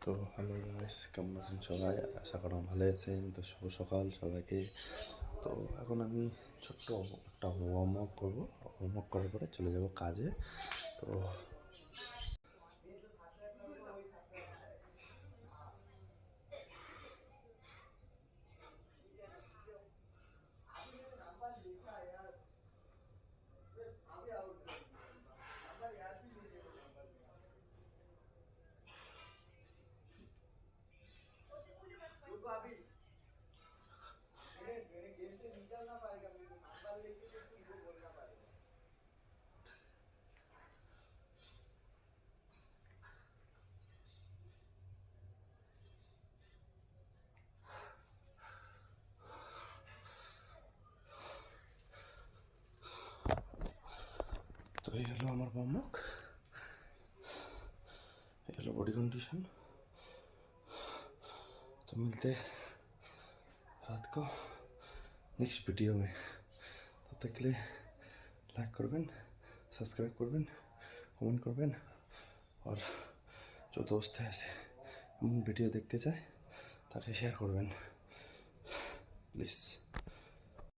তো hello guys, কেমন আছেন সবাই? আশা করা ভালো আছেন। তো শুভ সকাল সবাইকে। তো এখন আমি ছোট্ট একটা ওয়ার্ম আপ করবো। ওয়ার্ম আপ করার পরে চলে যাব কাজে। তো तो ये हलो हमारा वार्म अप, ये हलो बॉडी कंडीशन। तो मिलते रात को नेक्स्ट वीडियो में। तब तक के लिए लाइक करबें, सब्सक्राइब करबें, कमेंट करबें और जो दोस्त है ऐसे वीडियो देखते चाय ताकि शेयर करबें प्लिज।